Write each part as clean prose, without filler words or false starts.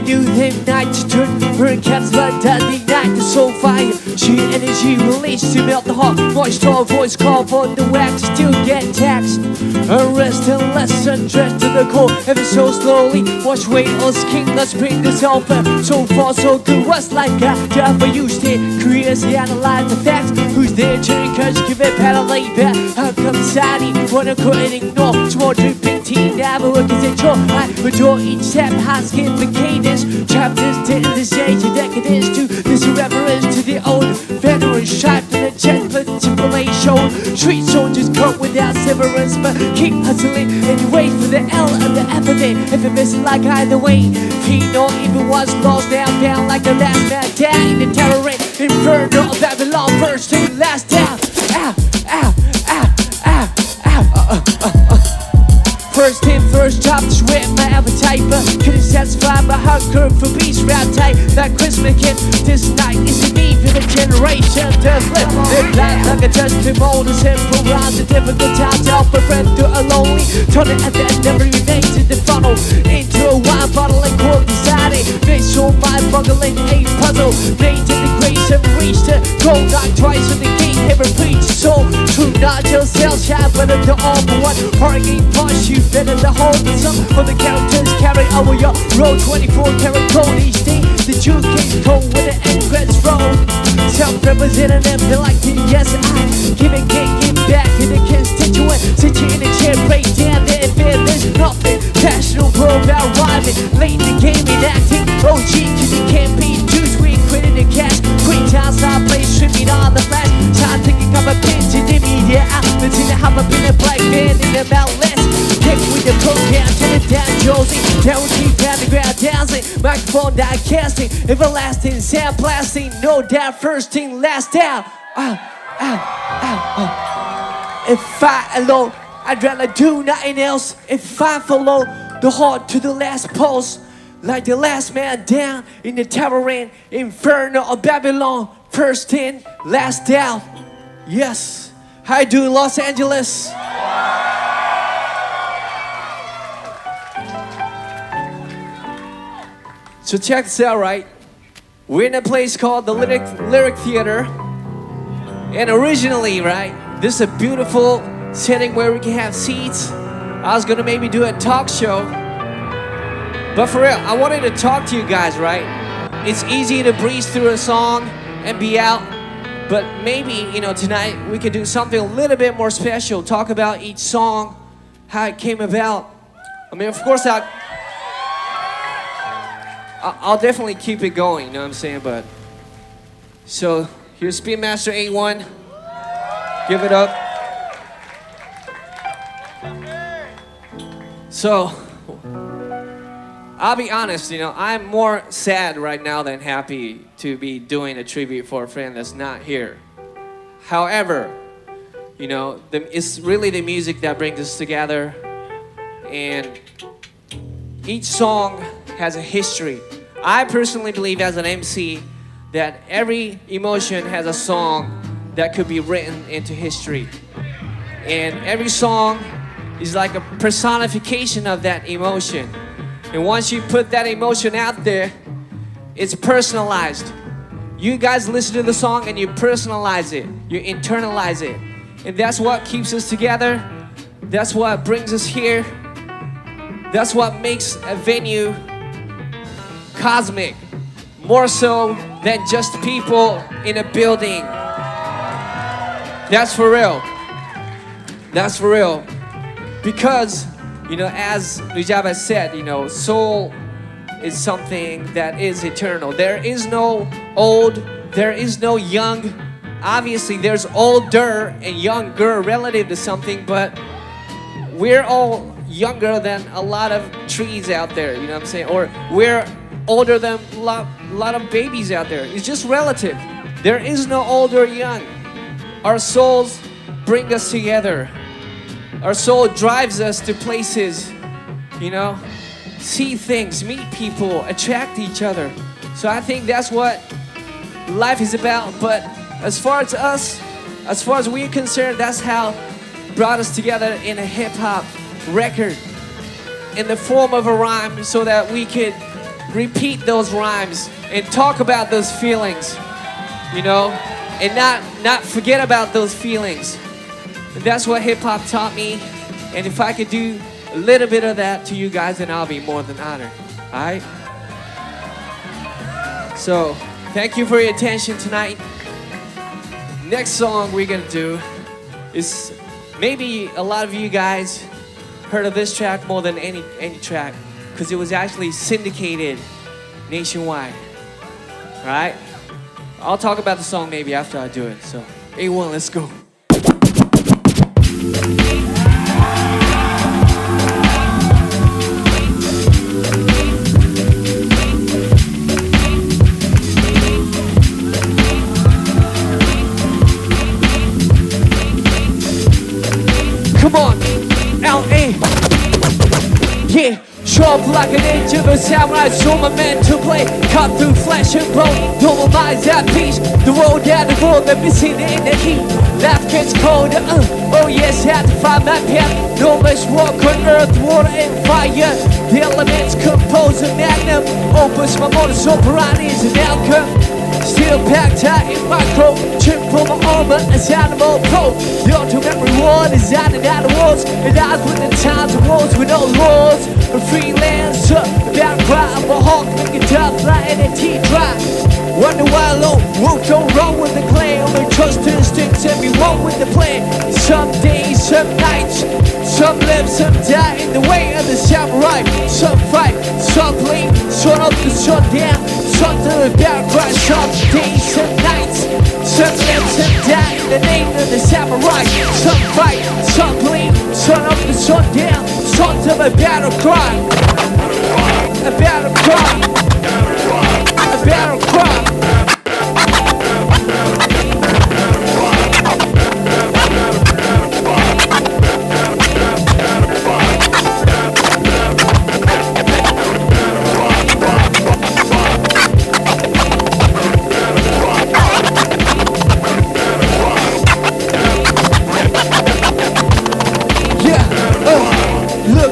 new him night to turn burn cats like that ignite the soul fire. Sheer energy released to melt the heart. Voice to voice call for the wax, still get taxed. Arrest and less undressed to the core. Ever so slowly, watch weight us king. Let's bring this over. So far so good, what's like a job for you? Stay curious, analyze the facts. Who's there to encourage, give it better lay back. How come society wanna quit and ignore? Small dripping tea, never work as a chore. I adore each step, high skin for cadence. Chapters to this age of decadence. To this irreverence to the old veterans. Shaped in a gentler tribulation. Street soldiers come without severance, but keep hustling and wait for the L of the epidemic. If it misses like either way, he not even was lost now down like the last man down in the terror rain. Inferno of Babylon, first to last down. Ow, ow, ow, ow, ow. First in, first job, just with my appetite, but couldn't satisfy my hunger for peace. Rap tight, like Christmas kid. This night is the need for the generation to flip. Their blind like a touch to mold a simple rhymes. The difficult times out for friend to a lonely. Turn it at the end, never remains in the funnel. Into a wine bottle and quote decided. Visual mind buggling a puzzle. Made to the grace and reached the goal. Knock twice on the gate, never preach. So true, not just sales shine, but the all for one. Hard game punch you. Better the whole but some for the characters carry over your road. 24 karat gold each day. The Jew case code with the N-Greds roll. Self-representative, feel like the yes I give it, give back to the constituent. Sit you in a chair, break down there and fear there's nothing. Passionate world about rhyming. Late in the game enacting. OG to the campaign. Juice we quitting the cash. Queen town style play stripping on the flash. Time thinking I'm a bitch in the media outlets. In the hop up in a black man in the mountless. With the program, turn it down, Josie. Down keep down the ground, dancing. Microphone down, casting. Everlasting, sound blasting. No doubt, first thing, last down. If I alone, I'd rather do nothing else. If I follow the heart to the last pulse, like the last man down in the tower in Inferno of Babylon. First in, last down. Yes. How you doing, Los Angeles? So check this out, right? We're in a place called the Lyric Theater. And originally, right, this is a beautiful setting where we can have seats. I was gonna maybe do a talk show. But for real, I wanted to talk to you guys, right? It's easy to breeze through a song and be out. But maybe, tonight we could do something a little bit more special. Talk about each song, how it came about. I mean, of course, I'll definitely keep it going, you know what I'm saying? But so here's Speedmaster 81. Give it up. So I'll be honest, I'm more sad right now than happy to be doing a tribute for a friend that's not here. However, it's really the music that brings us together, and each song has a history. I personally believe as an MC that every emotion has a song that could be written into history. And every song is like a personification of that emotion. And once you put that emotion out there, it's personalized. You guys listen to the song and you personalize it, you internalize it. And that's what keeps us together. That's what brings us here. That's what makes a venue cosmic, more so than just people in a building. That's for real. That's for real. Because, as Nujabes said, soul is something that is eternal. There is no old, there is no young. Obviously, there's older and younger relative to something, but we're all younger than a lot of trees out there, you know what I'm saying? Or we're older than a lot of babies out there. It's just relative. There is no old or young. Our souls bring us together. Our soul drives us to places, see things, meet people, attract each other. So I think that's what life is about. But as far as us, as far as we're concerned, that's how brought us together in a hip-hop record in the form of a rhyme, so that we could repeat those rhymes and talk about those feelings, you know, and not forget about those feelings. And that's what hip-hop taught me. And if I could do a little bit of that to you guys, then I'll be more than honored. All right? So, thank you for your attention tonight. Next song we're gonna do is maybe a lot of you guys heard of this track more than any track, because it was actually syndicated nationwide. All right? I'll talk about the song maybe after I do it. So, A1, let's go. Come on, L.A. Yeah, show up like an ninja, but samurai, so my meant to play. Cut through flesh and bone, no my mind's at peace. The road down the road, let me see in the heat. Life gets colder, oh yes, had to find my path. No less walk on earth, water and fire. The elements compose a magnum. Opus, my modus operandi is an outcome. Still packed tight in my coat. Chip from my armor as animal pro. The ultimate reward is out and out of walls. And eyes with the times of wars with no laws. A freelancer, about cry of a hawk, make a tough flying and tea dry. Wonder why alone, wolf don't run with the clan. Only trust instincts and be one with the plan. Some days, some nights, some live, some die in the way of the samurai. Some fight, some bleed, sun up to sun down. Sun to the battle cry, some days, some nights, some live, some die in the name of the samurai. Some fight, some bleed, sun up to sun down. Sun to the battle cry, a battle cry, a battle cry.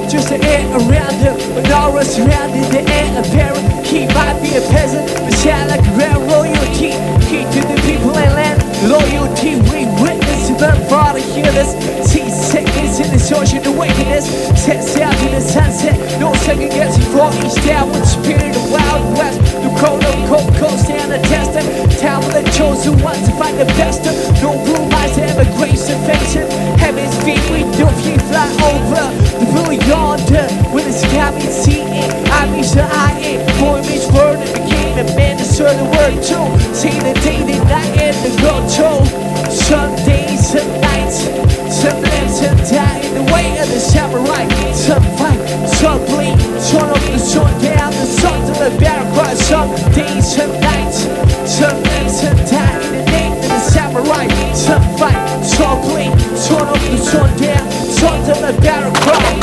Just the air around her, but aura surrounding the air apparent. He might be a peasant, but sound like a rare royalty. Key to the people and land, loyalty. We witness the father hear this. See sickness in this ocean awakeness. Set sail to the sunset, no second guessing for each downward spirit of Wild West. The cold of cold stand the tester. Time of the chosen ones to find the best. No blue eyes have a grace of facing. Heaven's feet, we do fly over the blue yonder with a sky we see it. I mean, so I ain't for each word and became a man to serve the word too. See the day, the night, and the girl too. Some days, some nights, some live, some die in the way of the samurai. Some fight, some bleed, sun up the sun down, the sun to the battle cry. Some days, some nights, some live, some die in the name of the samurai. Some fight, some bleed, sun up the sun down, sun to the battle cry.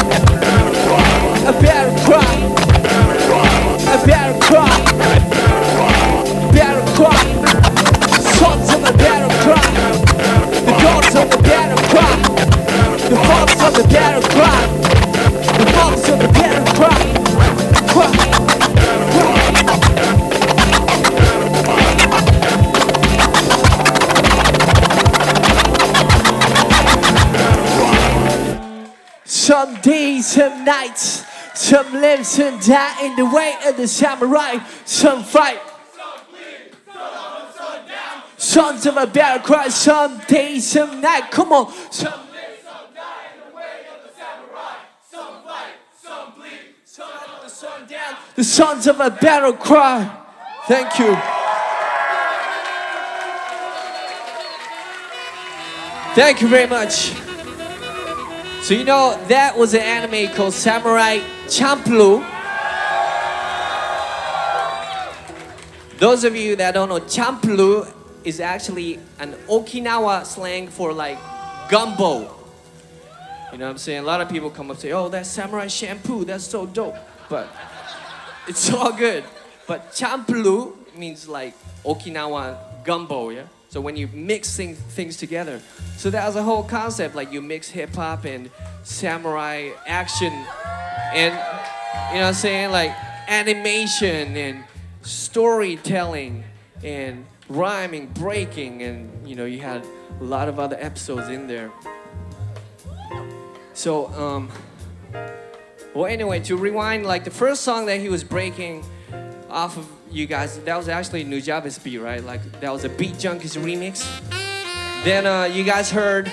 A battle cry, a battle cry, battle cry. Sons of the battle cry, the dogs of the battle cry, the fathers of the battle cry, the fathers of the battle cry. Some days, some nights, some live, some die in the way of the samurai. Some fight, some bleed, sun up, sun down. Sons of a battle cry, some days, some night. Come on. Some live, some die in the way of the samurai. Some fight, some bleed, sun up, sun down. The sons of a battle cry. Thank you. Thank you very much. So you know, that was an anime called Samurai Champloo. Those of you that don't know, Champloo is actually an Okinawa slang for like gumbo. You know what I'm saying? A lot of people come up and say, oh, that's samurai shampoo, that's so dope. But it's all good. But Champloo means like Okinawa gumbo, yeah? So when you mix things together. So that was a whole concept, like you mix hip hop and samurai action. And you know what I'm saying? Like animation and storytelling and rhyming, breaking, and you had a lot of other episodes in there. So well, anyway, to rewind, like the first song that he was breaking off of you guys, that was actually Nujabes beat, right? Like that was a Beat Junkies remix. Then you guys heard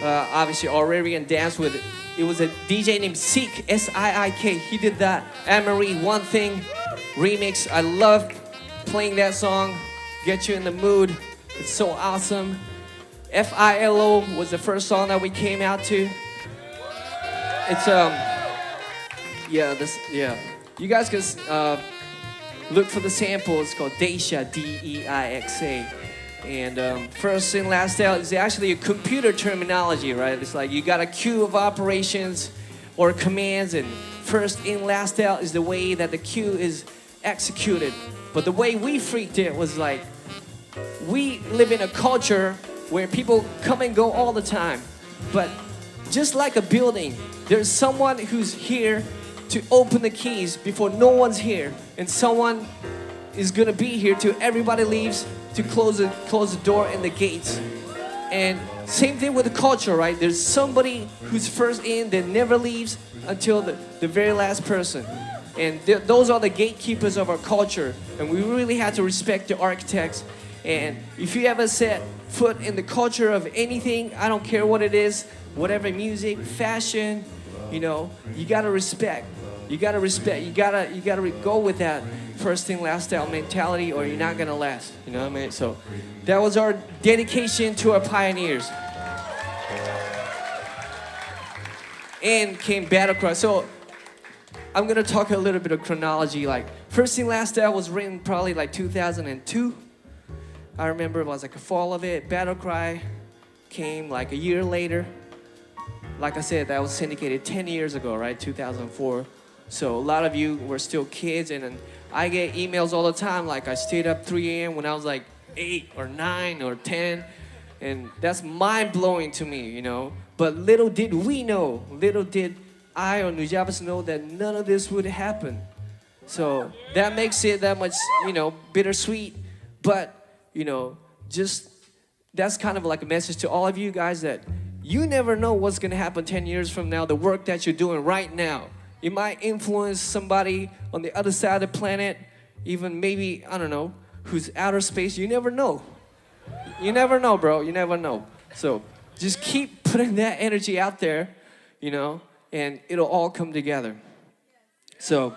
obviously Aurelian dance with it was a DJ named Siik, S-I-I-K. He did that Anne-Marie One Thing remix. I love playing that song. Get you in the mood. It's so awesome. FILO was the first song that we came out to. It's you guys can look for the sample. It's called Deisha, D-E-I-X-A. And first in, last out is actually a computer terminology, right? It's like you got a queue of operations or commands, and first in, last out is the way that the queue is executed. But the way we freaked it was like, we live in a culture where people come and go all the time. But just like a building, there's someone who's here to open the keys before no one's here. And someone is gonna be here till everybody leaves to close the door and the gates. And same thing with the culture, right? There's somebody who's first in that never leaves until the very last person. And those are the gatekeepers of our culture. And we really have to respect the architects. And if you ever set foot in the culture of anything, I don't care what it is, whatever music, fashion, you gotta respect. You gotta respect. You gotta go with that first in, last out mentality, or you're not gonna last. You know what I mean? So that was our dedication to our pioneers. And came Battle Cry. So I'm gonna talk a little bit of chronology. Like first in, last out was written probably like 2002. I remember it was like a fall of it. Battle Cry came like a year later. Like I said, that was syndicated 10 years ago, right? 2004. So a lot of you were still kids, and I get emails all the time like I stayed up 3 a.m. when I was like 8 or 9 or 10, and that's mind-blowing to me, But little did we know, little did I or Nujabes know that none of this would happen. So that makes it that much, bittersweet. But, just that's kind of like a message to all of you guys that you never know what's gonna happen 10 years from now. The work that you're doing right now, it might influence somebody on the other side of the planet, even maybe, I don't know, who's outer space. You never know. You never know, bro. You never know. So just keep putting that energy out there, and it'll all come together. So,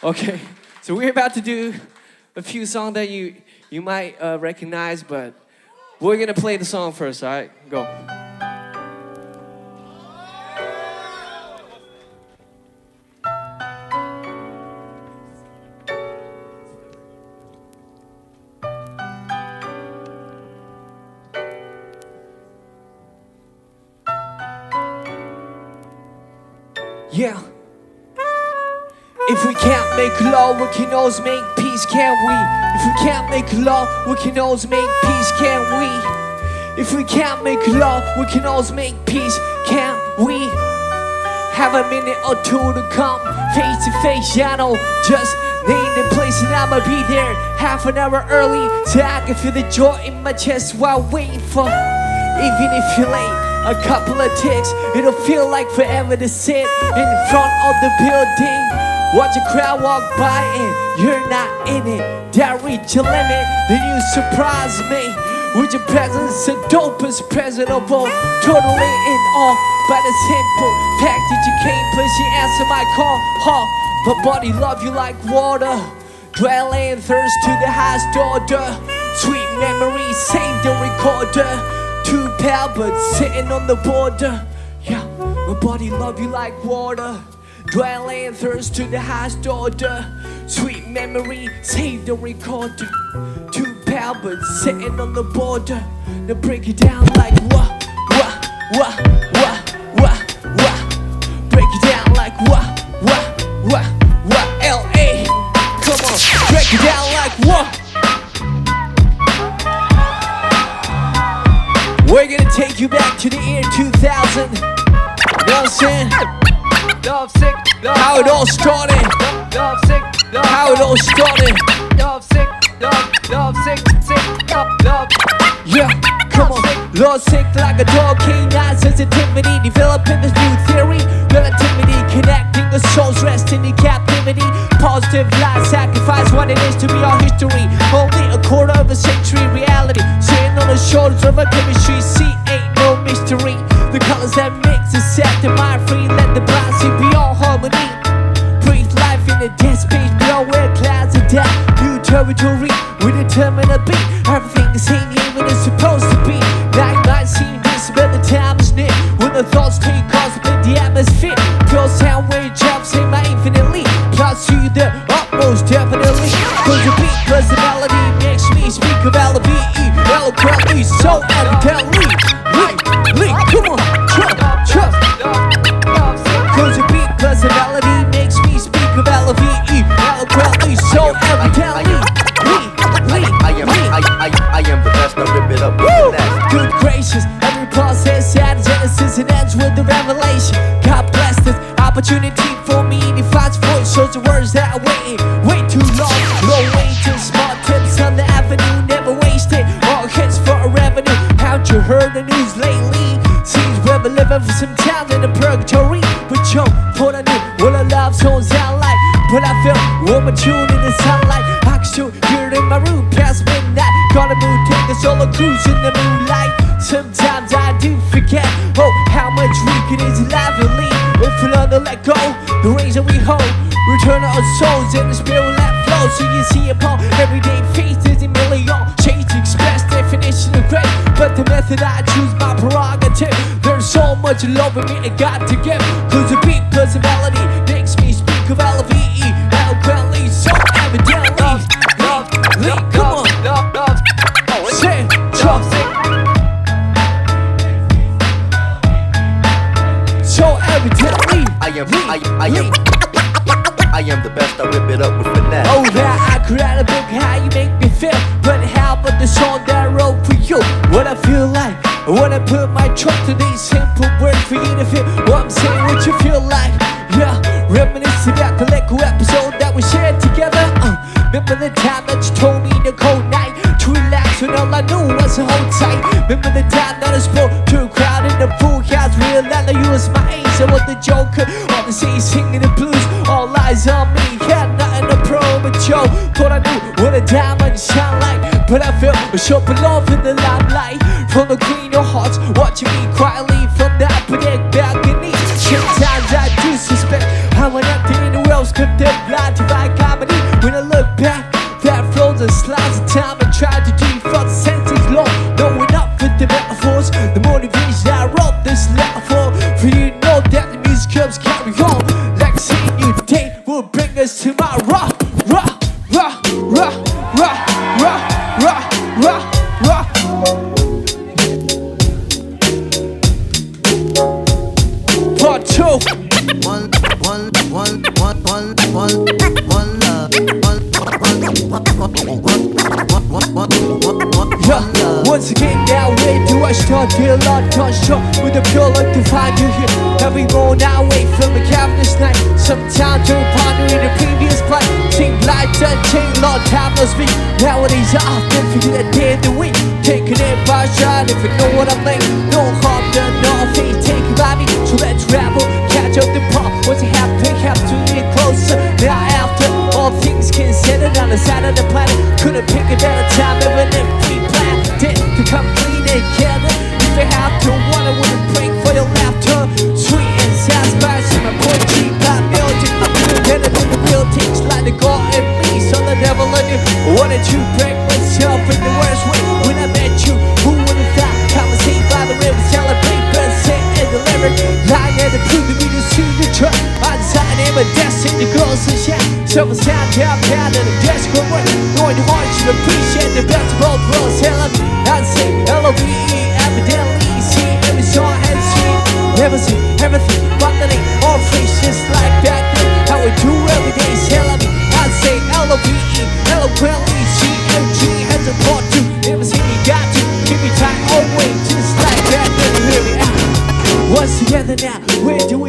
okay. So we're about to do a few songs that you might recognize, but we're gonna play the song first, all right? Go. Yeah. If we can't make love, we can always make peace, can't we? If we can't make love, we can always make peace, can't we? If we can't make love, we can always make peace, can't we? Have a minute or two to come face to face, I know. Just name the place and I'ma be there half an hour early, so I can feel the joy in my chest while waiting for. Even if you're late, a couple of ticks, it'll feel like forever to sit in front of the building. Watch a crowd walk by and you're not in it. That reach your limit, then you surprise me with your presence, the dopest present of all. Totally in awe by the simple fact that you came, plus you answer my call. My body love you like water, dwelling thirst to the highest order. Sweet memories saved and recorded. Two pal but sitting on the border. Yeah, my body love you like water, dwelling thirst to the highest order. Sweet memory saved and recorded. Two pal but sitting on the border. Now break it down like wah. Break it down like wah. L.A. Come on, break it down like wah. We're gonna take you back to the year 2000. You know what I'm saying? Love sick, How it all started. love sick, How it all started. love sick, love sick, love. Yeah, come on. Love sick like a dog, canine sensitivity. Developing this new theory. Relativity, connecting the souls resting in captivity. Positive life, sacrifice what it is to be our history. Only a quarter of a century reality. Sitting on the shoulders of a chemistry. See, ain't no mystery. The colors that mix is set the mind free. Let the blind see beyond harmony. Breathe life in the dead space beyond where clouds are down. New territory, we determine a beat. Everything is ain't even it's supposed to be. Night might seem distant, the time is near. When the thoughts take on, split the atmosphere. Pure sound wave jumps in my infinitely. Plus to the utmost definitely. Cause the beat, cause the melody makes me speak of L-B-E. Eloquently, so evidently. Come on, trust. Cause the beat, cause the melody makes me speak of L-B-E. Eloquently, so evidently. I am the best, I rip it up with finesse. Good gracious, every process had genesis and ends with the revelation. God bless this opportunity for me to find voice. Shows the words that I waited way too long. Low wages, smart tips on the avenue, never wasted. All hits for a revenue. Haven't you heard the news lately? Seems we're living for some time in the purgatory. But yo, what I knew, what a love song sound like. But I feel warm and tuned in the sunlight. I can still hear it in my room past midnight. Gotta move, take a solo cruise in the moonlight. Sometimes I do forget, oh, how much we can is alive and leave. If we learn to let go, the reins that we hold, return our souls in the spirit that flows. So you see upon everyday faces in million shades to express definition of great. But the method I choose, my prerogative. There's so much love in me I got to give. Cause the beat plus the melody makes me speak of L-V-E. Eloquently, so evidently. Come on, say it, trust. So evidently, I am the best, I rip it up with finesse. oh, that I could write a book how you make me feel. But how about the song that I wrote for you? What I feel like when I put my trust to these simple words for you to feel what I'm saying, what you feel like. Yeah, reminiscing about the little episode that we shared together. Remember the time that you told me the cold night to relax when all I knew was to hold tight. Remember the time that I spoke to a crowd in the full house, realized that you was my age. I was the joker on the scene singing the blues. All eyes on me, had nothing to prove. But yo, thought I knew what a diamond shine like. But I felt a sharp love in the limelight. From the queen of hearts, watching me quietly from the upper deck balcony. Sometimes I do suspect how an empty in the world's kept them blind to my comedy. When I look back, that flows and slides of time and try to default senses long. Knowing up with the metaphors, the motivation I wrote this letter for you to know that the music comes carry on. Like seeing you today will bring us to my rock. Part 2. One love. Once again, now where do I start? Feel like construct with a pure light to find you here. Every morning I wait from the cabinet's night. Sometimes I'm pondering the previous plight. Same lights unchanged, long time no speak. Nowadays I often forget a day of the week. Taking it by shot if you know what I'm like. No harm done, no face taken by me. So let's rabble, catch up the part. What's happening, have to get closer. Now after all things considered on the side of the planet, couldn't pick a better time, even if we planned it to come clean together. If you have to, wanna wouldn't break for your laughter. Sweet and satisfied, so my poetry, pop music. Better than the real things like the God and me. So the devil in you wanted to break myself in the worst way. When I met you, who would have thought? Conversate by the river, celebrate, but sit in the lyric. Lying at the proof that we just see the truck. I decided I'm a destiny, the girls and shit. Silver sound, down, and a desperate work. Knowing the heart should appreciate the best of both worlds. Tell them, I'd say L-O-V-E, evidently see every song and see. Never see everything, but the name all face just like that thing. How we do every day, tell me, I'd say L-O-V-E, eloquently see M-G has a part to. Never see me got to, keep me tight, always just like that thing. Hear me out. Once together now, where do we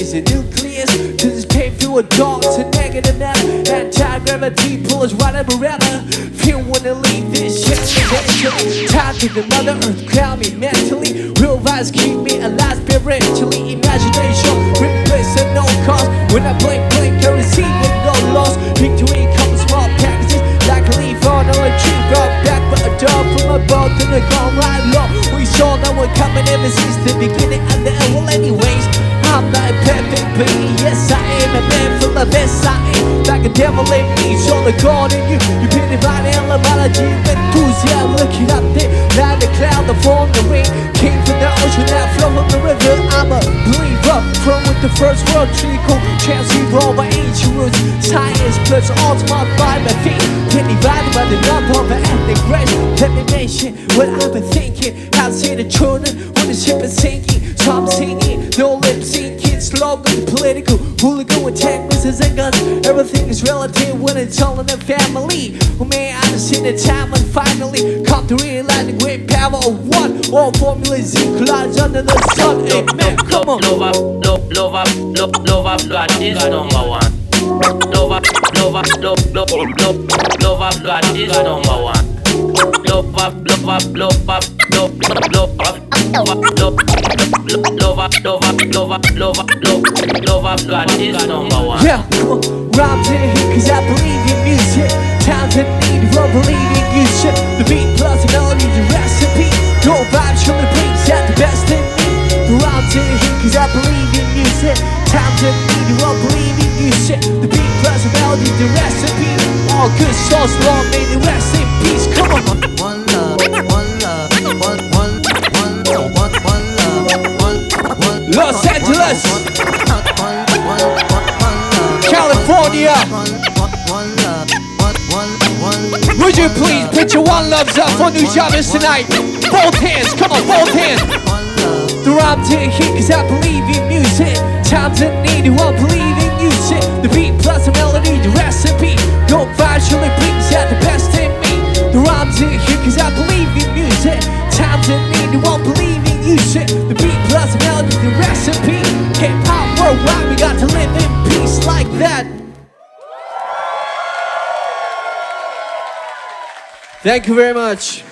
is a nucleus to this pain through a dark to negative matter. Anti-gravity pulls right up around her. Feel wanna leave this shit eventually. Time to the mother earth, crown me mentally. Real vibes keep me alive spiritually. Imagination replace at no cost. When I blink, I receive with no loss. Victory comes small packages like a leaf on a tree. Brought back but a dog from above to the ground right low. We saw that we're coming ever since the beginning of the end. Well, anyways, I'm not a perfect being. Yes, I am a man full of S.I.A. Like a devil in me, so the God in you. You've been divided in biology of enthusiasm. Looking up there, like the cloud that formed the rain. Came from the ocean, that flow from the river. I'm a believer, from with the first world treacle. Chance evolved by ancient roots. Science plus ultimate by my feet. Been divided by the number of ethnic race. Let me mention what I've been thinking. I'll see the children when the ship is sinking. So I'm singing, no lip syncing. Slogan, political, hooligan with tank missiles and guns. Everything is relative when it's all in the family. Well, man, I just seen the time and finally come to realize the great power of one. All formulas equalize under the sun. Amen. Come on. Love up, God is number one. Love up, God is number one. Love up, God is number one. Yeah, come on. Rhymes in here cause I believe in music. Times in need for believing you shit. The beat plus the melody, the recipe. Your vibe surely brings out the best in me. The rhymes in here cause I believe in music. Times in need for believing you shit. The beat plus the melody, the recipe. All good souls, Lord, may the rest in peace. Come on. One love, one love, one love. Los Angeles, California. Would you please put your one loves up for Nujabes tonight? Both hands, come on, both hands. The rhymes in here cause I believe in music. Times in need, you won't believe in music. The beat plus the melody, the recipe. Your vibe surely brings out the best in me. The rhymes in here cause I believe in music. Times in need, you won't believe in music. The beat plus the melody, the recipe. Hip hop worldwide, we got to live in peace like that. Thank you very much.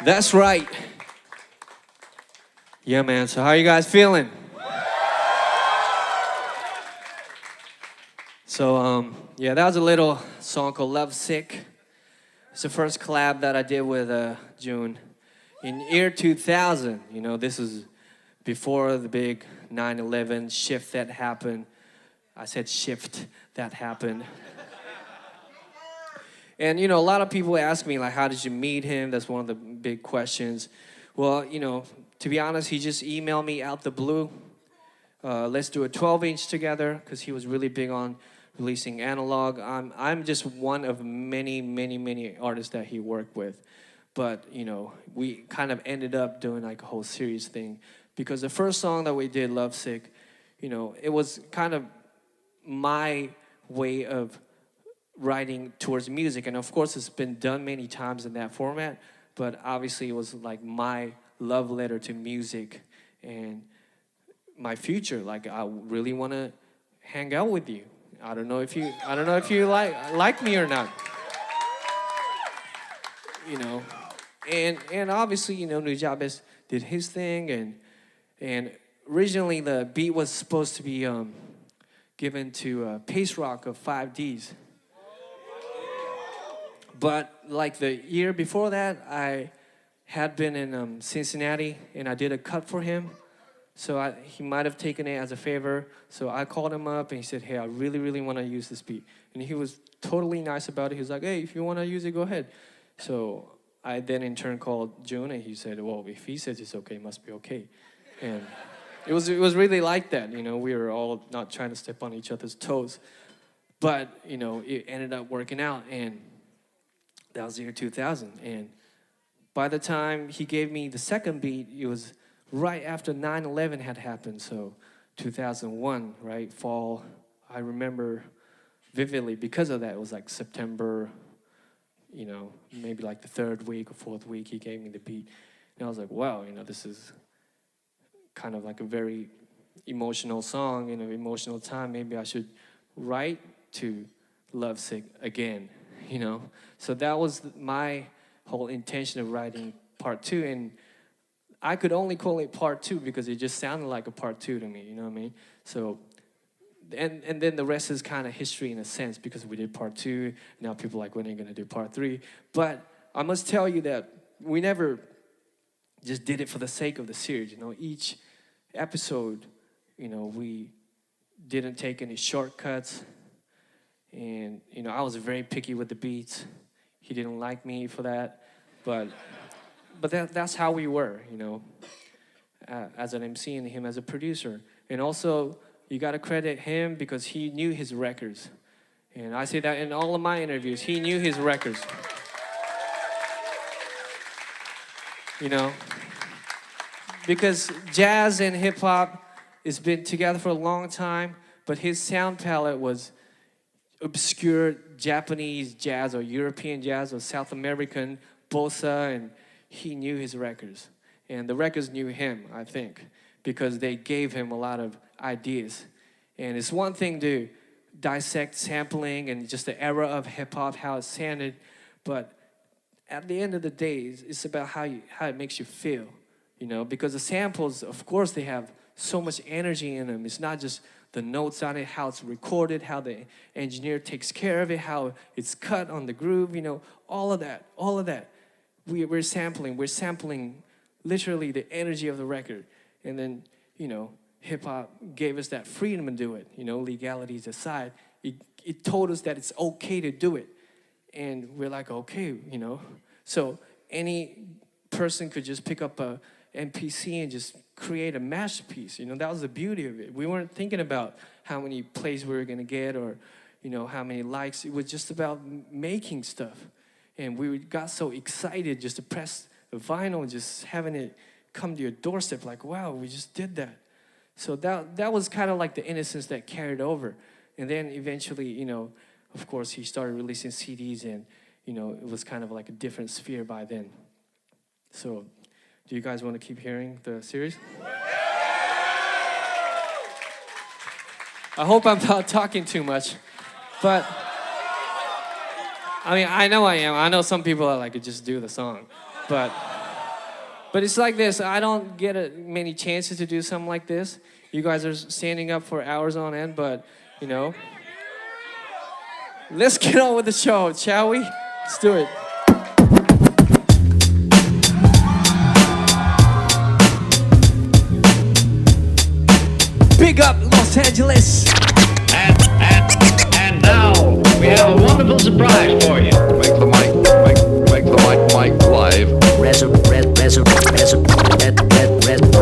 That's right. Yeah, man. So how are you guys feeling? So, yeah, that was a little song called Love Sick. It's the first collab that I did with June. In year 2000, you know, this is before the big 9/11 shift that happened. I said shift that happened. And, you know, a lot of people ask me, like, how did you meet him? That's one of the big questions. Well, you know, to be honest, he just emailed me out the blue. Let's do a 12-inch together, because he was really big on releasing analog. I'm just one of many artists that he worked with. But, you know, we kind of ended up doing like a whole series thing. Because the first song that we did, Love Sick, you know, it was kind of my way of writing towards music, and of course it's been done many times in that format, but obviously it was like my love letter to music and my future. Like, I really want to hang out with you. I don't know if you like me or not, you know. And obviously, you know, Nujabes did his thing, and originally the beat was supposed to be given to Pace Rock of 5Ds. But like the year before that, I had been in Cincinnati, and I did a cut for him. So he might have taken it as a favor. So I called him up, and he said, hey, I really want to use this beat. And he was totally nice about it. He was like, hey, if you want to use it, go ahead. So I then in turn called June, and he said, well, if he says it's okay, it must be okay. And it was really like that. You know, we were all not trying to step on each other's toes. But, you know, it ended up working out, and that was the year 2000. And by the time he gave me the second beat, it was right after 9/11 had happened. So 2001, right, fall. I remember vividly because of that. It was like September, you know, maybe like the third week or fourth week he gave me the beat. And I was like, wow, you know, this is kind of like a very emotional song in an emotional time. Maybe I should write to Lovesick again, you know. So that was my whole intention of writing part 2, and I could only call it part 2 because it just sounded like a part 2 to me, you know what I mean? So, and then the rest is kind of history in a sense, because we did part 2, now people are like, when are you gonna do part 3? But I must tell you that we never just did it for the sake of the series, you know. Each episode, you know, we didn't take any shortcuts, and, you know, I was very picky with the beats. He didn't like me for that, but that's how we were, you know, as an MC and him as a producer. And also, you got to credit him because he knew his records. And I say that in all of my interviews, he knew his records. You know, because jazz and hip hop has been together for a long time, but his sound palette was obscure Japanese jazz or European jazz or South American bossa, and he knew his records. And the records knew him, I think, because they gave him a lot of ideas. And it's one thing to dissect sampling and just the era of hip hop, how it sounded, but at the end of the day, it's about how it makes you feel, you know, because the samples, of course, they have so much energy in them. It's not just the notes on it, how it's recorded, how the engineer takes care of it, how it's cut on the groove, you know, all of that. We're sampling literally the energy of the record. And then, you know, hip-hop gave us that freedom to do it, you know, legalities aside. It told us that it's okay to do it. And we're like, okay, you know. So any person could just pick up a MPC and just create a masterpiece. You know, that was the beauty of it. We weren't thinking about how many plays we were going to get or, you know, how many likes. It was just about making stuff. And we got so excited just to press the vinyl and just having it come to your doorstep like, wow, we just did that. So that was kind of like the innocence that carried over. And then eventually, you know, of course, he started releasing CDs, and, you know, it was kind of like a different sphere by then. So, do you guys want to keep hearing the series? I hope I'm not talking too much, but, I mean, I know I am. I know some people are like, just do the song, but it's like this. I don't get many chances to do something like this. You guys are standing up for hours on end, but, you know, let's get on with the show, shall we? Let's do it. Big up Los Angeles. And now we have a wonderful surprise for you. Make the mic live.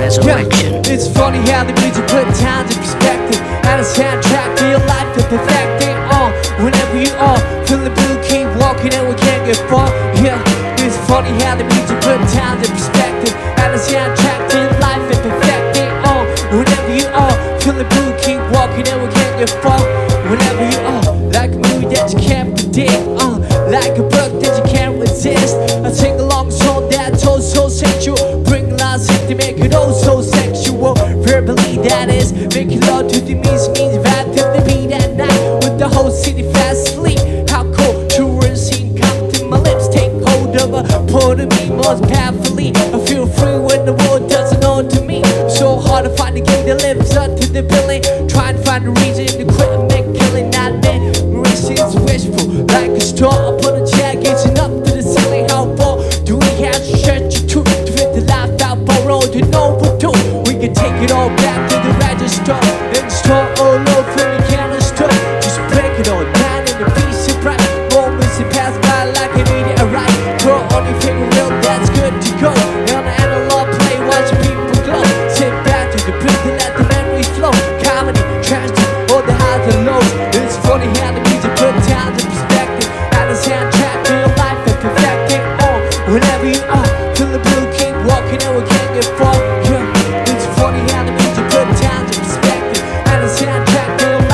Resurrection. It's funny how the music put time to perspective, and a soundtrack to your life to perfect it all. Whenever you are feeling blue, keep walking and we can't get far. Yeah, it's funny how the music put time to perspective, and a soundtrack to your life to perfect it all. Whenever you are feeling blue, keep walking and we can't get far. Whenever you are like a movie that you can't predict, like a book that you can't resist. I sing along song that's oh so sensual, bring lots to make it oh so sexual. Verbally that is, making love to the means vibe to the beat at night with the whole city fast asleep. How cool, touring scene come to my lips, take hold of a part of me most powerfully. I feel free when the world doesn't know to me. So hard to find the key that lives up to the billing. Trying to find a reason to quit and make killing, not men. Racing's wishful, like a straw up on a chair, gazing up to the ceiling. How far do we have to stretch it to fit the life out borrowed and overdue? We can take it all back to the register and start all over the canister. Just break it all down in a piece of bright moments that pass by like an meteorite. Throw on your finger real, that's good to go. On the analog play, watch people glow. Sit back to the beat and let the memories flow. Comedy, tragedy, all the highs and lows. It's funny how the music put time to perspective, and the soundtrack to your life and perfect it all. Whenever you are feeling blue, keep walking and we can't get far. Yeah, it's funny how the music put time to perspective, and the soundtrack to your life.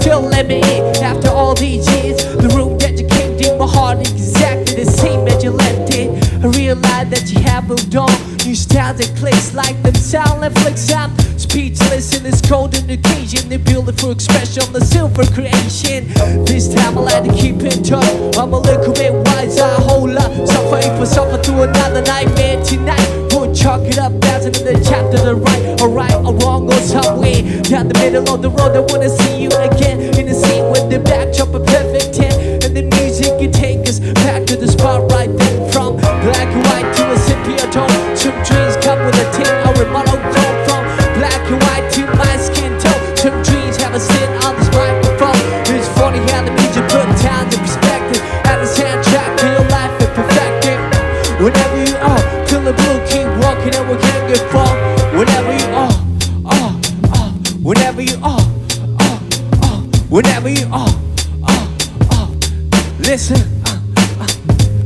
still let me in. After all these years, the room that you came in, my heart is exactly the same as you left it. I realize that you have moved on. New styles and clicks like them silent flicks. I'm speechless in this golden occasion. The beautiful expression of the silver creation. This time I like to keep in touch. I'm a little bit wiser, hold up. Suffer through another nightmare tonight. We'll chalk it up as another chapter to write. Alright or wrong or somewhere down the middle of the road. I wanna see you again in the scene with the backdrop of perfect 10. And the music can take us back to the spot right then. From black and white to a sepia tone. Some dreams come with a tin or a monochrome. From black and white to my skin tone. Some dreams have a sit on this microphone. It's funny how the music put towns in perspective. And the soundtrack to your life and perfect it. Whenever you are, till the blue keep walking and we can't get far. Whenever you are, whenever you are, whenever you are, listen.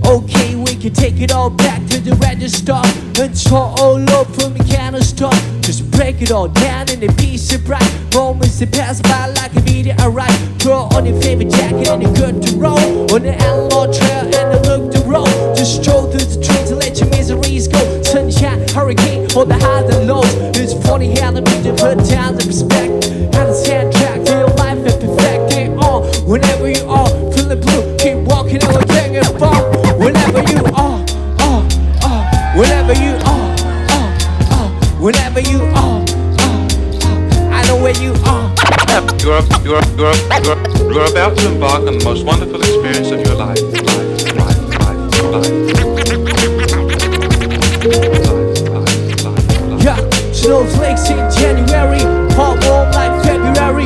Okay, we can take it all back to the register and start all over from the canister. Just break it all down in a piece of bright moments that pass by like a meteorite. Throw on your favorite jacket and you're good to roll on the analog trail and the look to roll. Just stroll through the trees and let your miseries go. Sunshine, hurricane, all the highs and lows. It's funny how the music put down the perspective. How the soundtrack to your life and perfect it all. Whenever you are feeling blue, keep walking and we're getting far. Whenever you are, whenever you are, whenever you are, I know where you are. You're about to embark on the most wonderful experience of your life. Yeah, snowflakes in January, hot warm like February.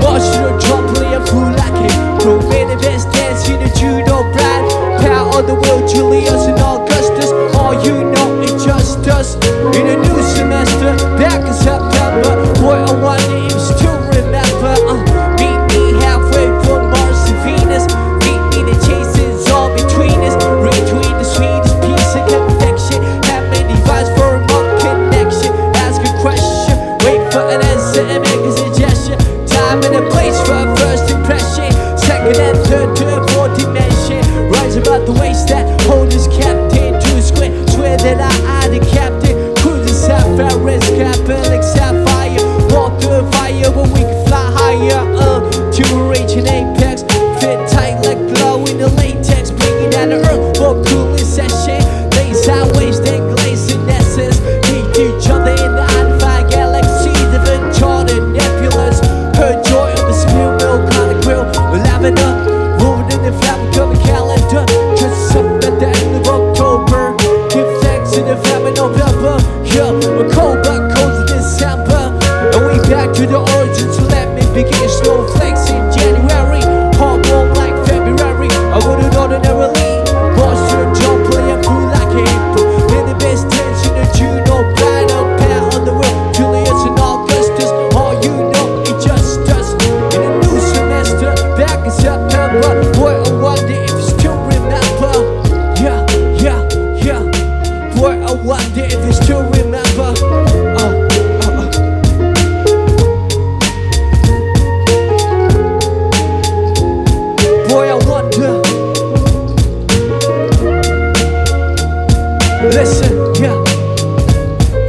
Watch your drum play a fool like it. Throw in the best dance in the judo bride. Power of the world, Julius and Augustus. All you know, it's just us. In a new semester, back in September. Boy, I wonder if you still remember. Meet me halfway from Mars to Venus. Meet me, the chases all between us. Retweet the sweetest piece of confection. Have many vibes for a month connection. Ask a question, wait for an answer and make a suggestion. Time and a place for a first impression. Second and third to a fourth dimension. Rise about the waist that hold us captain to a square. Swear that I the captain. Cruising sapphire, scapping sapphire. Walk through a fire but we can fly higher. To reach an apex. Fit tight like glow in the latex. Bringing down the earth for cooling session. Lay sideways then glazing essence. Meet each other in the undefined galaxies of uncharted nebulas. Her joy of the spill milk on the grill. Lavender, moving in the fabric of the calendar. Just something at the end of October. Give thanks to the family November. Yeah, we're cold but cold in December. And we back to the origins. Let me begin. Snowflakes in January, hot warm like February. I wouldn't ordinarily watch your jump play and cool like April. In the best dance in the Juno bride. Up power on the world, Julius and Augustus. All you know, it's just us. In a new semester, back in September. Boy, I wonder if you still remember. Yeah. Boy, I wonder if you still remember. Boy, I wonder. Listen, yeah.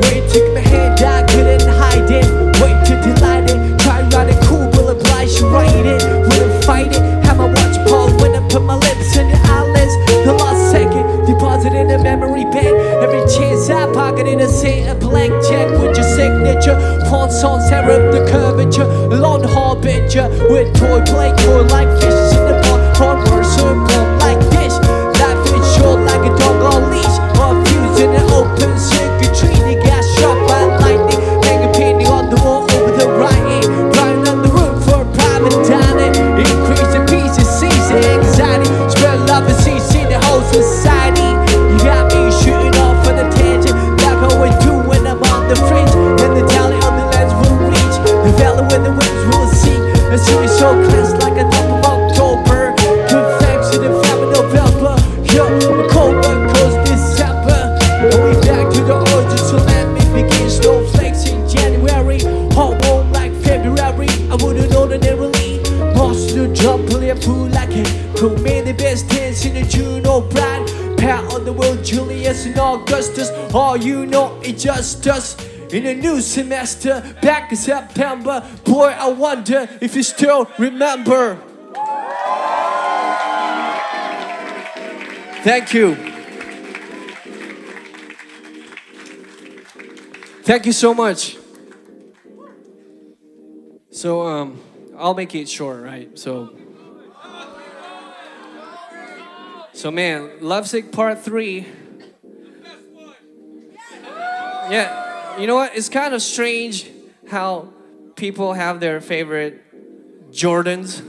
Wait, take my hand, I couldn't hide it. Wait to delight it. Try riding cool, will oblige you write it. Wouldn't fight it. Have my watch pause when I put my lips in your eyelids. The last second, deposit in a memory bank. Every chance I pocket in a say a blank check with your signature. Fonts on tear up the curvature. Long harbinger with toy play, toy like fishes in the pond. Converse circle like dish. Life is short like a dog on leash. Or fuse in an open circuitry. They got struck by lightning. Hang a painting on the wall over the writing. Right on the roof for private dining. Increase the pieces, seize the anxiety. Spread love and CC the whole society. You got me shooting off on a tangent. Like I always do when I'm on the fringe. And the tally on the lens will reach. The valley where the winds will seek. A series so class like a top of October. Give thanks to the family November. Yo, a cold but close December. And we back to the origins, so let me begin. Snowflakes in January, hot warm like February. I would Julius and Augustus. All you know is just us. In a new semester, back in September. Boy, I wonder if you still remember. Thank you. Thank you so much. So, I'll make it short, right? So man, Lovesick Part 3. Yeah. You know what? It's kind of strange how people have their favorite Jordans.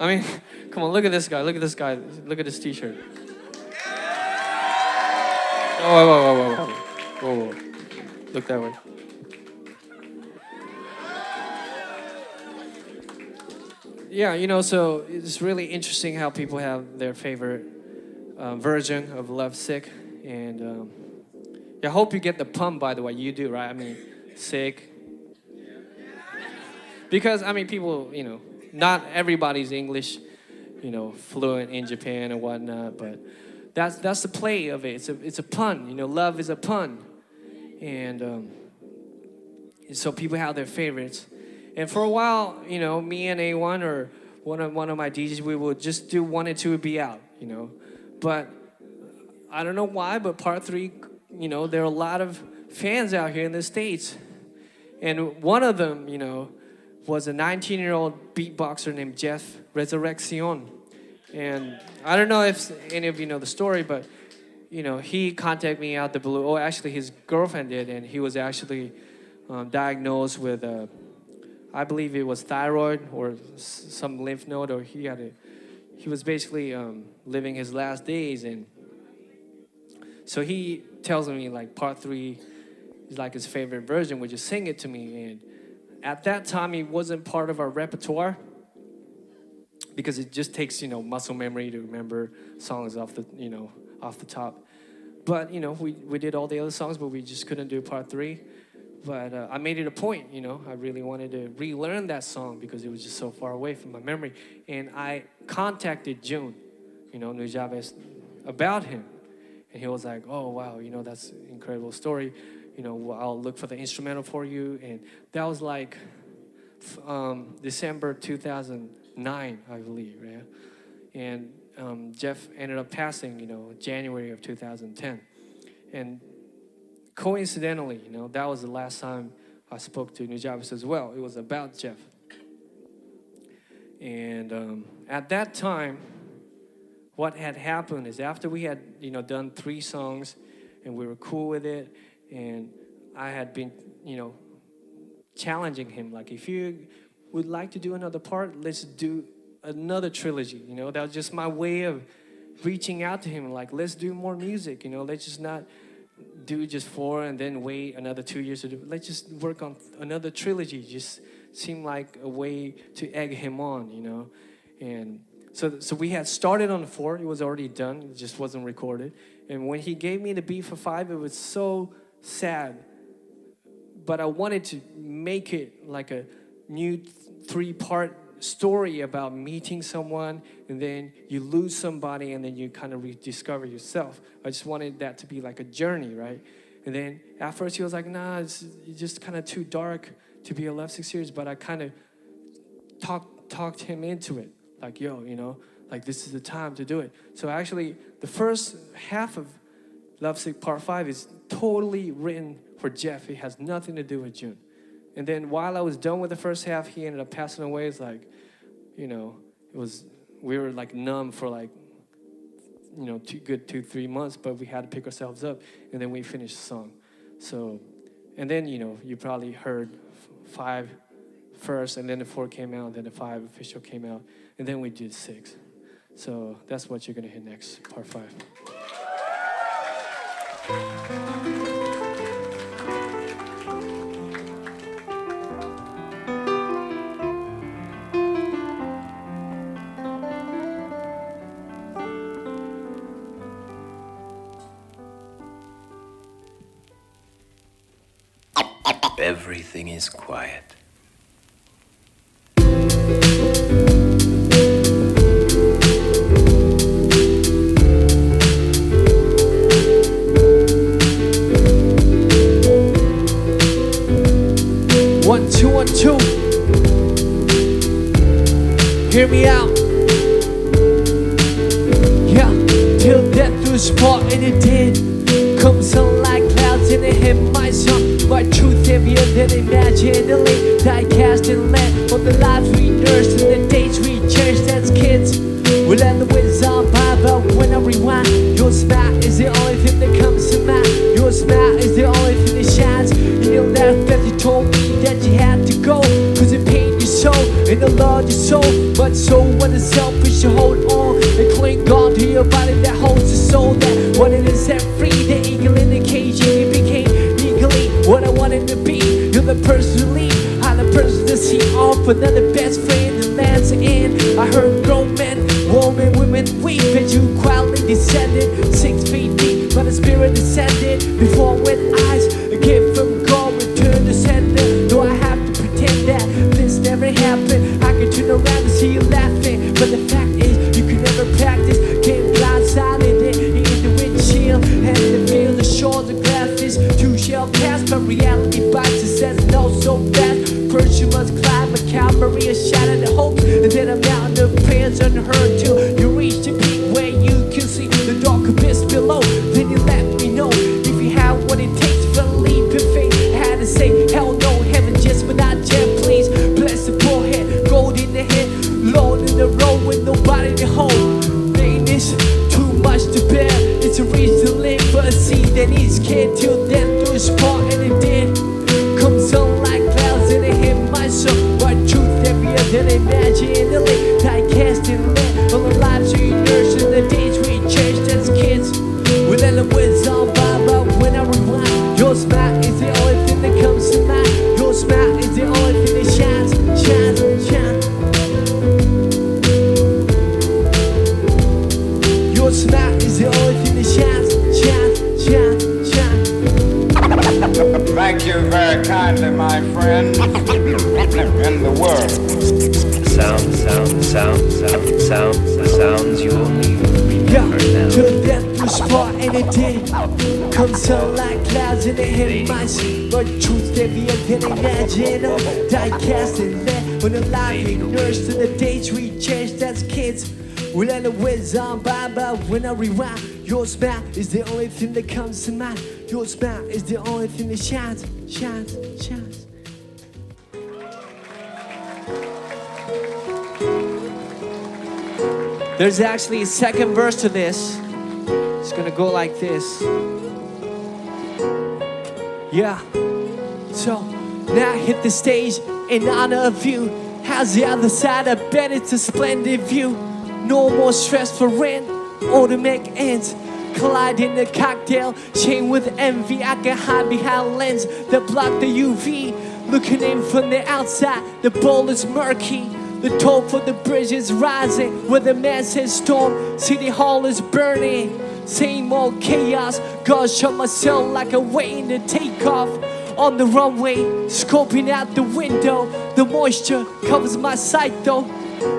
I mean, come on, look at this guy. Look at this guy. Look at this t-shirt. Oh, whoa. Look that way. Yeah, you know, so it's really interesting how people have their favorite version of Lovesick. And I hope you get the pun, by the way. You do, right? I mean, sick. Because, I mean, people, you know, not everybody's English, you know, fluent in Japan and whatnot, but that's the play of it. It's a pun, you know, love is a pun. And so people have their favorites. And for a while, you know, me and A1 or one of my DJs, we would just do 1 and 2 would be out, you know. But I don't know why, but Part 3, you know, there are a lot of fans out here in the States. And one of them, you know, was a 19-year-old beatboxer named Jeff Resurrection. And I don't know if any of you know the story, but, you know, he contacted me out the blue. Oh, actually, his girlfriend did, and he was actually diagnosed with, I believe it was thyroid or some lymph node, or he was basically living his last days. And so he tells me, like, Part 3 is like his favorite version. Would you sing it to me? And at that time, it wasn't part of our repertoire because it just takes, you know, muscle memory to remember songs off the top. But, you know, we did all the other songs, but we just couldn't do Part 3. But I made it a point, you know. I really wanted to relearn that song because it was just so far away from my memory. And I contacted June, you know, Nujabes, about him. And he was like, oh, wow, you know, that's an incredible story. You know, I'll look for the instrumental for you. And that was like December 2009, I believe, right? And Jeff ended up passing, you know, January of 2010. And coincidentally, you know, that was the last time I spoke to Nujabes as well. It was about Jeff. And at that time, what had happened is after we had, you know, done 3 songs and we were cool with it, and I had been, you know, challenging him, like, if you would like to do another part, let's do another trilogy, you know. That was just my way of reaching out to him, like, let's do more music, you know. Let's just not do just 4 and then wait another 2 years to do. Let's just work on another trilogy. Just seemed like a way to egg him on, you know. And so we had started on 4. It was already done. It just wasn't recorded. And when he gave me the beat for 5, it was so sad. But I wanted to make it like a new 3-part story about meeting someone, and then you lose somebody, and then you kind of rediscover yourself. I just wanted that to be like a journey, right? And then at first he was like, nah, it's just kind of too dark to be a Lovesick series. But I kind of talked him into it. Like, yo, you know, like, this is the time to do it. So actually, the first half of Lovesick Part 5 is totally written for Jeff. It has nothing to do with June. And then while I was done with the first half, he ended up passing away. It's like, you know, we were like numb for like, you know, 2-3 months, but we had to pick ourselves up, and then we finished the song. So, and then, you know, you probably heard 5 first, and then the 4 came out, and then the 5 official came out, and then we did 6. So that's what you're gonna hear next, Part 5. Everything is quiet. Hear me out. Yeah, till death do us part and it did. Comes on like clouds and it hit my song. My truth heavier than imaginally. Die cast and let on the lives we nursed and the days we cherished as kids. We let the winds on by, but when I rewind, your smile is the only thing that comes to mind. Your smile is the only thing that shines. In your last breath you told me that you had to go, cause it pained your soul and the Lord your soul. But so what is selfish, you hold on and cling on to your body that holds the soul. That wanted to set free, the eagle in the cage, and you became legally what I wanted to be. You're the person to leave, I'm the person to see off, another best friend that lands in. I heard grown men, women, women weep, and you quietly descended 6 feet deep, but the spirit descended before with eyes. A gift from God, return to sender. Though I have to pretend that this never happened, I can turn around and see you laughing. But the fact is, you could never practice. Getting blindsided in the windshield, and the feel the shores of glasses. Two shall pass, but reality bites and says no so fast. First you must climb a Calvary, a shadow that hopes, and then a mountain of prayers unheard till you reach the peak where you can see the dark abyss below. Then you let me know if you have what it takes for a leap of faith. I had to say hell no, heaven just but not yet, please. Bless the poor head, gold in the head, Lord in the road with nobody to hold. Pain is too much to bear, it's a reason to live for a seed that needs care till death do us part, and it did. Comes on like clouds and it hit my soul. My truth heavier than imaginally. Die cast and let all the lives we nursed and the days we cherished as kids. We let the winds on by, but when I rewind, your smile is the only thing that comes to mind. Your smile is the only thing that shines, shines, shines. Your smile is the only thing that shines, shines, shines, shines. Thank you very kindly, my friend. In the world. Sounds you only remember now. Till death was part and it did. Comes on like clouds and it hit my soul. But truth heavier than imaginable. Die cast and let when the life we nursed to the days we cherished as kids. We let the winds on by, but when I rewind, your smile is the only thing that comes to mind. Your smile is the only thing that shines, shines, shines. There's actually a second verse to this. It's gonna go like this. Yeah. So now I hit the stage in honor of you. How's the other side? I bet it's a splendid view. No more stress for rent or to make ends. Collide in the cocktail chain with envy. I can hide behind lens that block the UV. Looking in from the outside, the bowl is murky. The toll for the bridge is rising where the man says storm. City Hall is burning. Same old chaos. God shut myself like I'm waiting to take off. On the runway, scoping out the window. The moisture covers my sight though.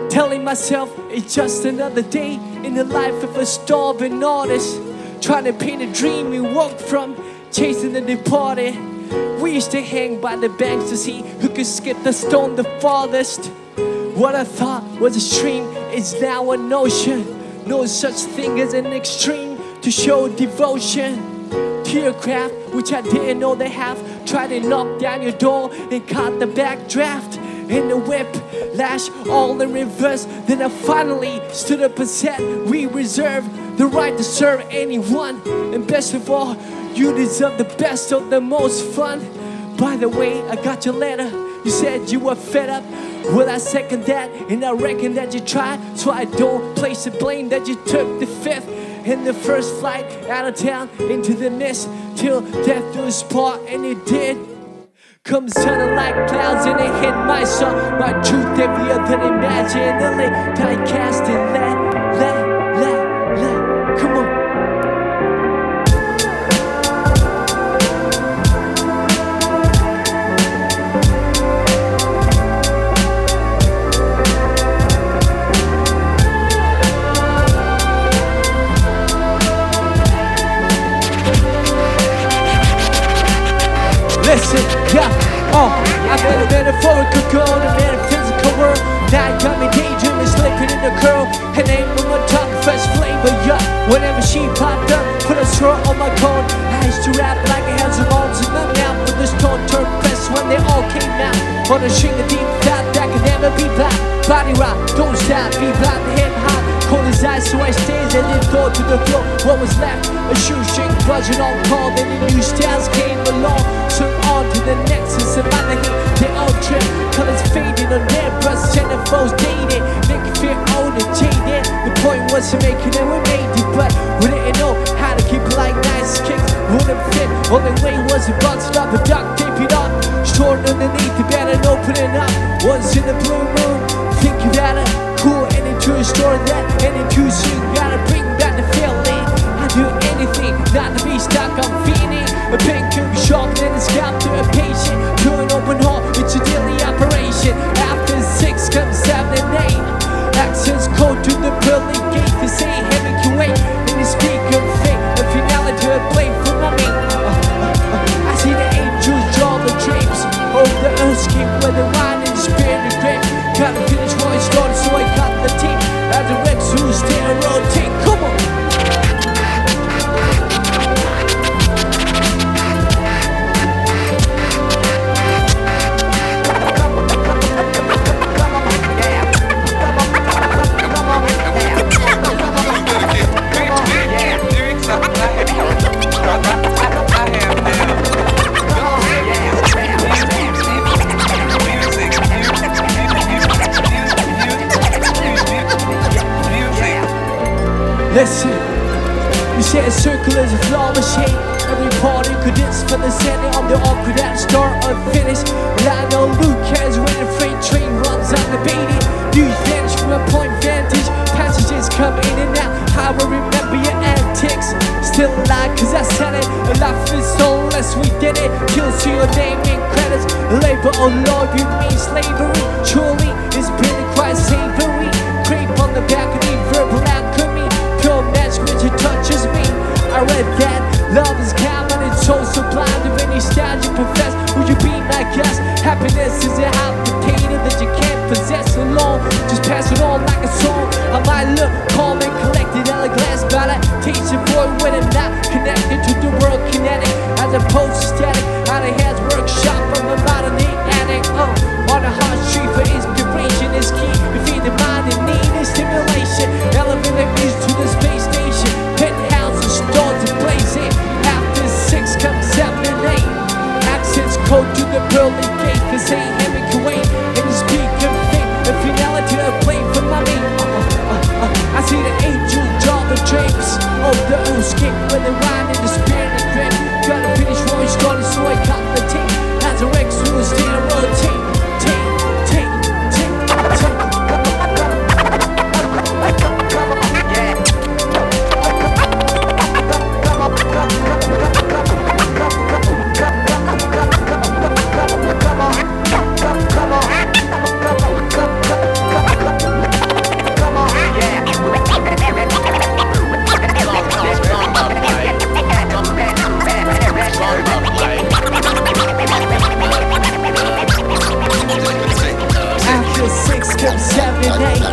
Telling myself it's just another day in the life of a starving artist. Trying to paint a dream we woke from, chasing the departed. We used to hang by the banks to see who could skip the stone the farthest. What I thought was a stream is now an ocean. No such thing as an extreme to show devotion to your craft, which I didn't know they have. Tried to knock down your door and caught the backdraft. In the whip, lash all in reverse. Then I finally stood up and said, we reserve the right to serve anyone. And best of all, you deserve the best of the most fun. By the way, I got your letter. You said you were fed up. Well, I second that, and I reckon that you tried. So I don't place the blame that you took the fifth in the first flight out of town into the mist till death do us part, and it did. Come sunning like clouds and it hit my soul. My truth heavier than imaginally. Die cast and let. Come on. Listen, yeah, I'm in a metaphorical goal, a metaphysical world. Now you got me daydreaming, Sipping in the curl, her name on my tongue, fresh flavor, yeah. Whenever she popped up, put a straw on my cone. I used to rap like I had some arms in my mouth, but the storm turned best when they all came out. On a string of deep fat that could never be back. Body rock, don't stop, be black, the hip hop. Cold as ice, so I stayed and then throw to the floor. What was left? A shoestring buzzing on call. Then the new styles came along. So on to the next, it's about to hit. They all trip, colors fading on their breasts. Centerfolds dated, make you feel old and jaded. The point was to make it and we made it, but we didn't know how to keep it like nice kicks. Wouldn't fit, only way was to box it up and duct tape it up. Short underneath the bed and open it up. Once in the blue moon, think you gotta cool and into a store that and into soon. Gotta bring back the feeling. I do anything not to be stuck. I'm feeling a pain could be sharp and it's got to a patient. To an open heart, it's a daily operation. After 6 comes 7 and 8. Access code to the pearly gate. They say heaven can wait. And they speak of fate. The finale to a play for my mate. I see the angels draw the drapes over the earthscape where the wine and the spirit of grape. Gotta finish what I started, so I got the team. As the Rex who stay and rotate. Come on. Listen, you say a circle is a flawless shape. Every part you condense from the center of the awkward at start or finish. And I know Luke cares when the freight train runs unabated. You vanish from a point vantage. Passages come in and out. I will remember your antics. Still alive cause I said it. Life is so less we did it. Kills to your name and credits. Labor, oh Lord, you mean slavery. Truly, it's been quite savory. Creep on the back of the verbal alchemy. Pure match when she touches me. I read that love is common, it's so sublime. If any style you profess, would you be my guest? Happiness is a hot potato that you can't possess alone. Just pass it on like a song. I might look calm and collected at a glass, but I teach a boy when I'm not connected to the world kinetic. As opposed to static, out of hands workshop from a modern day addict. On a hot street for inspiration is key. Defeat the mind in need is stimulation. Elevator views to the space station. Penthouses, stars to blaze it. After 6 comes 7 and 8. Access code to the pearly gate. They say heaven can wait. And you speak of fate. The finale to a play for my mate. I see the angels draw the drapes of the earthscape when they wine in the spirit of grip. Gotta finish what we started, so I got the tape. As a Rex who will stay and rotate. After 6 comes 7 and 8.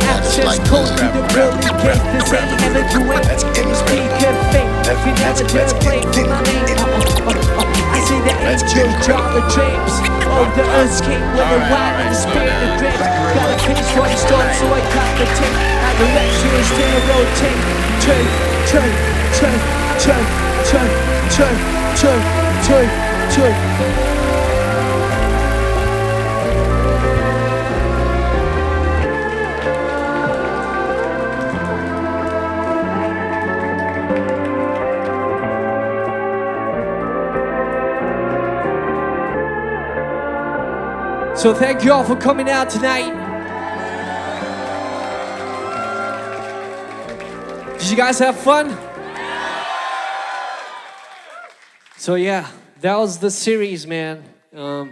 Access code to the pearly gate. This ain't heaven to wait. And you speak of fate. If you never dare play for my name. I see the angels draw the drapes of the earthscape when the wine and the spirit of grapes. Gotta finish what you started, so I got the tape. And the Rex who is still rotate. Turn, turn, turn, turn, turn, turn, turn, turn, turn. So thank you all for coming out tonight. Did you guys have fun? So yeah, that was the series, man. Huh?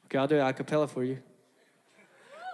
Okay, I'll do it a cappella for you.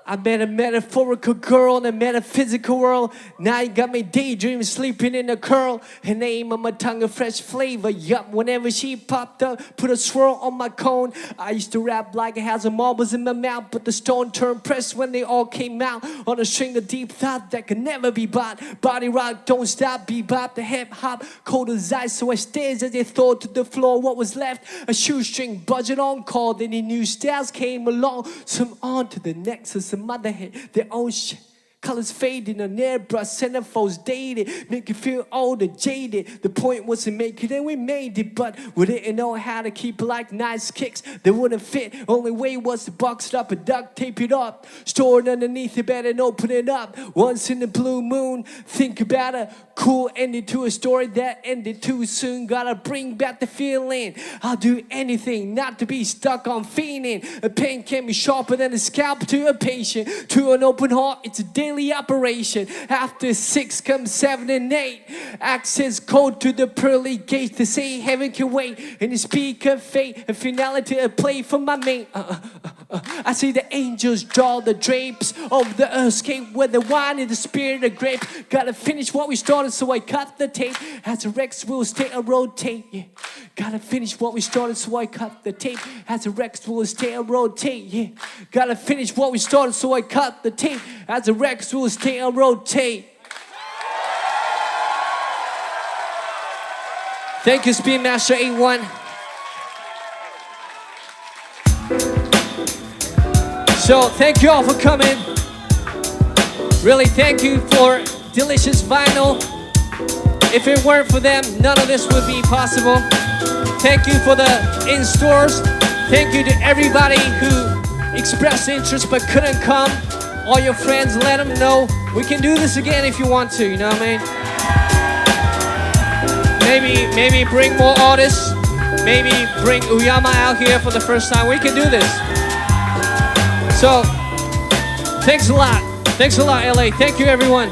I met a metaphorical girl in a metaphysical world. Now you got me daydreaming, sleeping in a curl. Her name on my tongue, a fresh flavor. Yup, whenever she popped up, put a swirl on my cone. I used to rap like I had some marbles in my mouth, but the stone turned pressed when they all came out. On a string of deep thought that could never be bought. Body rock, don't stop, bebop, the hip hop. Cold as ice, so I stares as they throw to the floor. What was left? A shoestring budget on call. Then the new styles came along. Some on to the next. Some other hit their own shit. Colors fading on airbrush, centerfolds dated, make you feel old and jaded. The point was to make it and we made it, but we didn't know how to keep like nice kicks. They wouldn't fit, only way was to box it up and duct tape it up. Store it underneath the bed and open it up. Once in the blue moon, think about a cool ending to a story that ended too soon. Gotta bring back the feeling. I'll do anything not to be stuck on fiending. A pen can be sharper than a scalp to a patient. To an open heart, it's a daily operation. After 6 comes 7 and 8. Access code to the pearly gates. They say heaven can wait. And the speak of fate. A finality, a play for my mate. I see the angels draw the drapes of the earthscape where the wine and the spirit of grape. Gotta finish what we started, so I cut the tape. As the Rex will stay and rotate. Yeah. Gotta finish what we started, so I cut the tape. As the Rex will stay and rotate. Yeah. Gotta finish what we started, so I cut the tape. As the Rex will stay and rotate. Thank you, Speed Master 81. So thank you all for coming. Really thank you for delicious vinyl. If it weren't for them, none of this would be possible. Thank you for the in-stores. Thank you to everybody who expressed interest but couldn't come. All your friends, let them know. We can do this again if you want to, you know what I mean? Maybe bring more artists. Maybe bring Uyama out here for the first time. We can do this. So, thanks a lot. Thanks a lot, LA. Thank you, everyone.